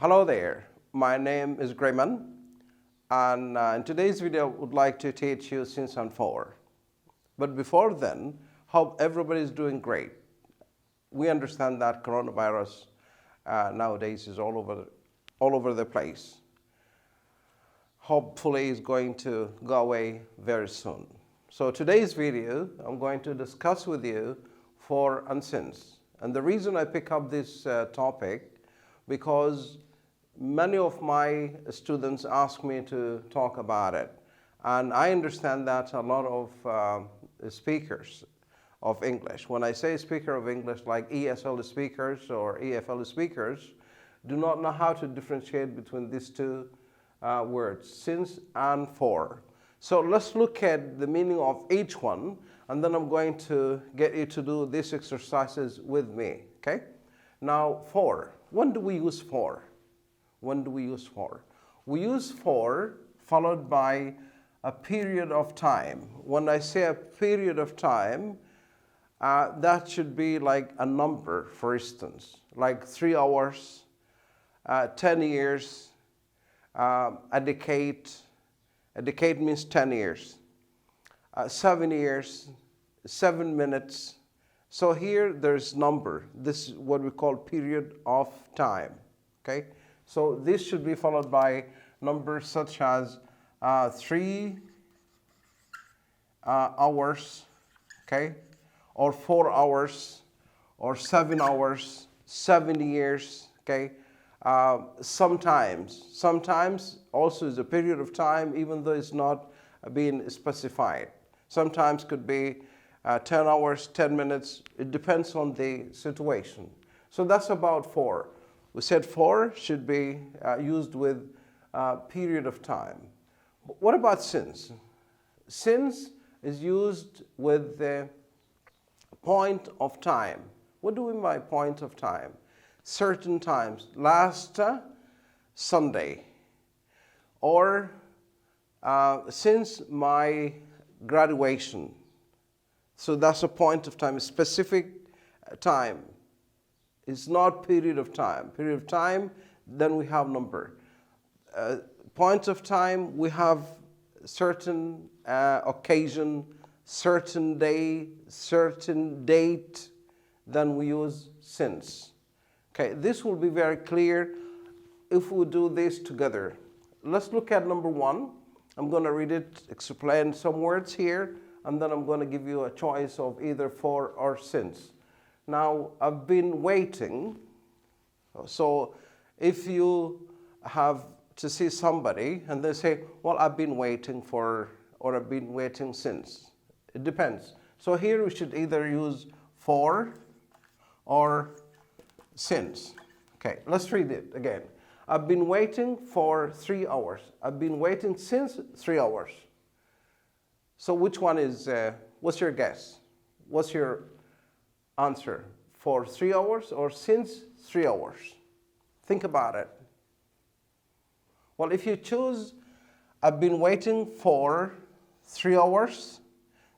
Hello there, my name is Grayman, and in today's video I would like to teach you Sins and 4. But before then, hope everybody is doing great. We understand that coronavirus nowadays is all over the place. Hopefully it's going to go away very soon. So today's video, I'm going to discuss with you 4 and sins. And the reason I pick up this topic, because many of my students ask me to talk about it. And I understand that a lot of speakers of English, when I say speaker of English, like ESL speakers or EFL speakers, do not know how to differentiate between these two words, sins and 4. So let's look at the meaning of each one, and then I'm going to get you to do these exercises with me, okay? Now, 4. When do we use 4? When do we use 4? We use 4 followed by a period of time. When I say a period of time, that should be like a number, for instance, like 3 hours, 10 years, a decade. A decade means 10 years, 7 years, 7 minutes. So here there's number. This is what we call period of time, okay? So this should be followed by numbers such as 3 hours, okay? Or 4 hours, or 7 hours, 7 years, okay? Sometimes also is a period of time, even though it's not being specified. Sometimes could be 10 hours, 10 minutes. It depends on the situation. So that's about 4. We said 4 should be used with period of time. What about sins? Sins is used with the point of time. What do we mean by point of time? Certain times, last Sunday, or since my graduation. So that's a point of time, a specific time. It's not period of time. Period of time, then we have number. Point of time, we have certain occasion, certain day, certain date, then we use since. Okay, this will be very clear if we do this together. Let's look at number 1. I'm going to read it, explain some words here, and then I'm going to give you a choice of either 4 or since. Now, I've been waiting. So if you have to see somebody and they say, well, I've been waiting for, or I've been waiting since. It depends. So here we should either use 4 or since. Okay, let's read it again. I've been waiting for 3 hours. I've been waiting since 3 hours. So which one is, what's your guess? What's your answer? For 3 hours or since 3 hours? Think about it. Well, if you choose, I've been waiting for 3 hours,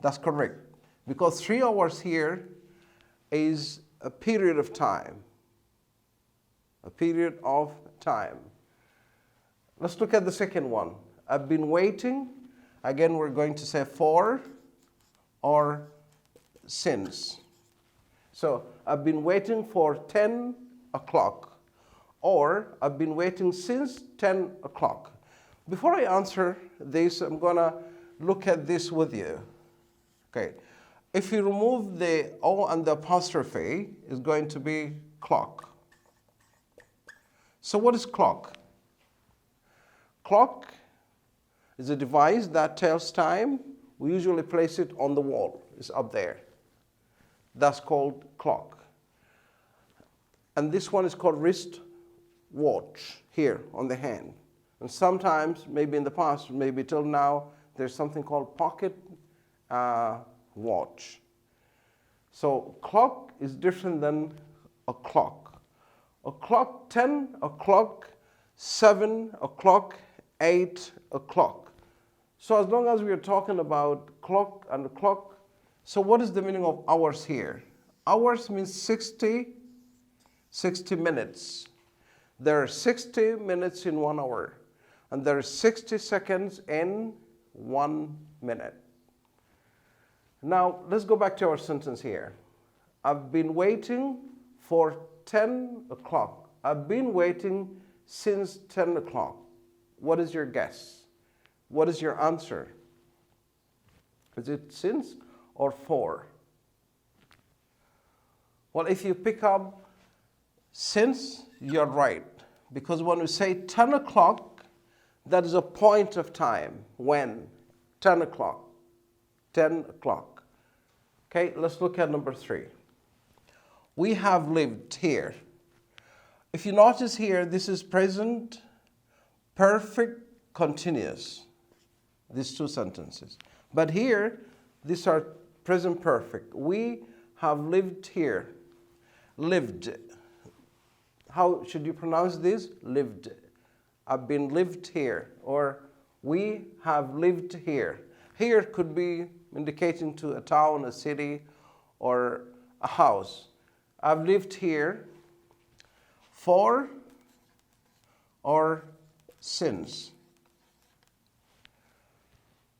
that's correct. Because 3 hours here is a period of time. A period of time. Let's look at the second one. I've been waiting. Again, we're going to say 4 or since. So I've been waiting for 10 o'clock, or I've been waiting since 10 o'clock. Before I answer this, I'm going to look at this with you. Okay. If you remove the O and the apostrophe, it's going to be clock. So what is clock? Clock is a device that tells time. We usually place it on the wall. It's up there. That's called clock. And this one is called wrist watch, here on the hand. And sometimes, maybe in the past, maybe till now, there's something called pocket watch. So clock is different than a clock. A clock, 10 o'clock, 7 o'clock, 8 o'clock. So as long as we are talking about clock and clock, so what is the meaning of hours here? Hours means 60 minutes. There are 60 minutes in 1 hour, and there are 60 seconds in 1 minute. Now, let's go back to our sentence here. I've been waiting for 10 o'clock. I've been waiting since 10 o'clock. What is your guess? What is your answer? Is it since or for? Well, if you pick up since, you're right. Because when we say 10 o'clock, that is a point of time. When? 10 o'clock. 10 o'clock. Okay, let's look at number 3. We have lived here. If you notice here, this is present perfect continuous, these two sentences. But here, these are present perfect. We have lived here. Lived. How should you pronounce this? Lived. I've been lived here, or we have lived here. Here could be indicating to a town, a city, or a house. I've lived here for or since.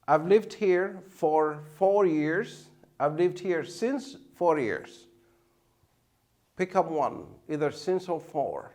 I've lived here for 4 years. I've lived here since 4 years. Pick up one, either since or for.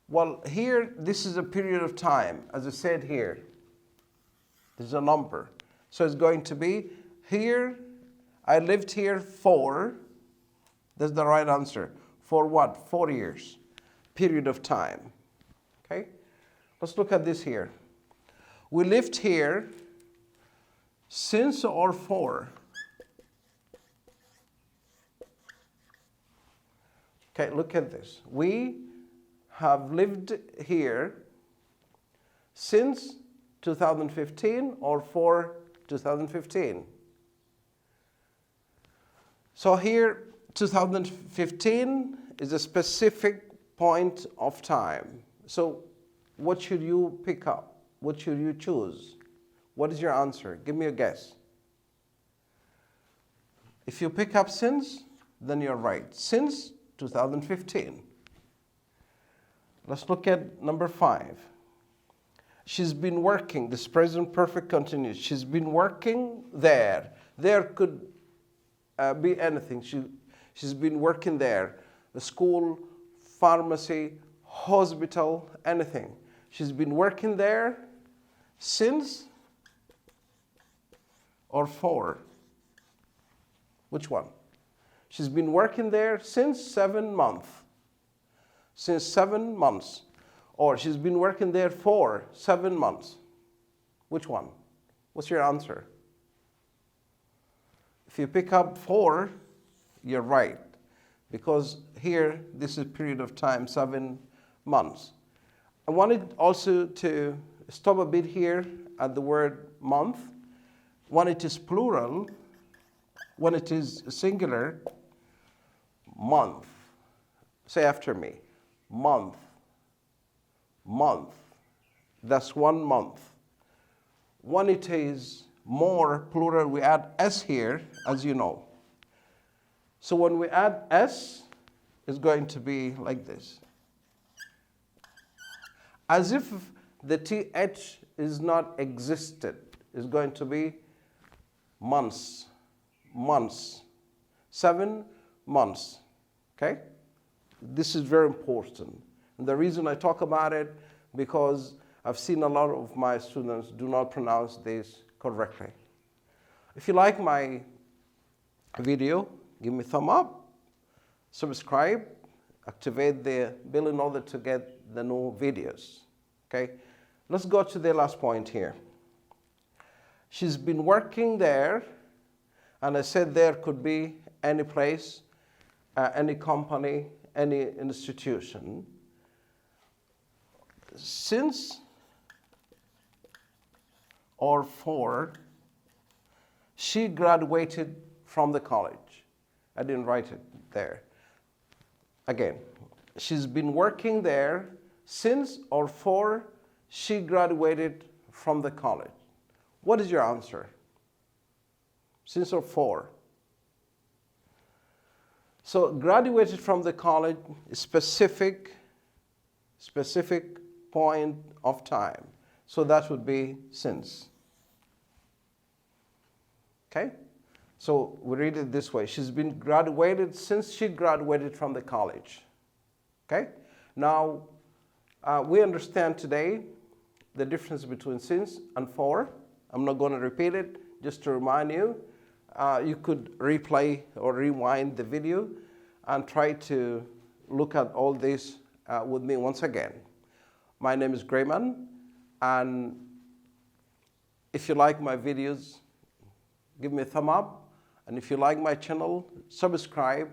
Well, here, this is a period of time, as I said here. There's a number. So it's going to be here, I lived here for, that's the right answer. For what? 4 years. Period of time. Okay? Let's look at this here. We lived here since or for. Okay, look at this. We have lived here since 2015 or for 2015. So here, 2015 is a specific point of time. So what should you pick up? What should you choose? What is your answer? Give me a guess. If you pick up since, then you're right. Since 2015. Let's look at number 5. She's been working, this present perfect continuous. She's been working there. There could be anything. She's been working there. The school, pharmacy, hospital, anything. She's been working there since or for. Which one? She's been working there since 7 months. Since 7 months. Or she's been working there for 7 months. Which one? What's your answer? If you pick up for, you're right. Because here, this is a period of time, 7 months. I wanted also to stop a bit here at the word month. When it is plural, when it is singular, month. Say after me. Month. Month. That's 1 month. When it is more plural, we add s here, as you know. So when we add s, it's going to be like this. As if the th is not existed. It's going to be months. Months. 7 months. Okay? This is very important. And the reason I talk about it, because I've seen a lot of my students do not pronounce this correctly. If you like my video, give me a thumb up, subscribe, activate the bell in order to get the new videos. Okay? Let's go to the last point here. She's been working there, and I said there could be any place, any company, any institution. Since or for, she graduated from the college. I didn't write it there. Again, she's been working there since or for she graduated from the college. What is your answer? Since or for? So graduated from the college, specific point of time. So that would be since. Okay? So we read it this way. She's been graduated since she graduated from the college. Okay? Now, we understand today the difference between since and for. I'm not going to repeat it. Just to remind you, you could replay or rewind the video and try to look at all this with me once again. My name is Grayman, and if you like my videos, give me a thumb up. And if you like my channel, subscribe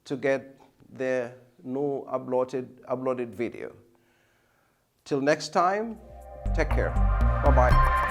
to get the new uploaded video. Till next time, take care. Bye-bye.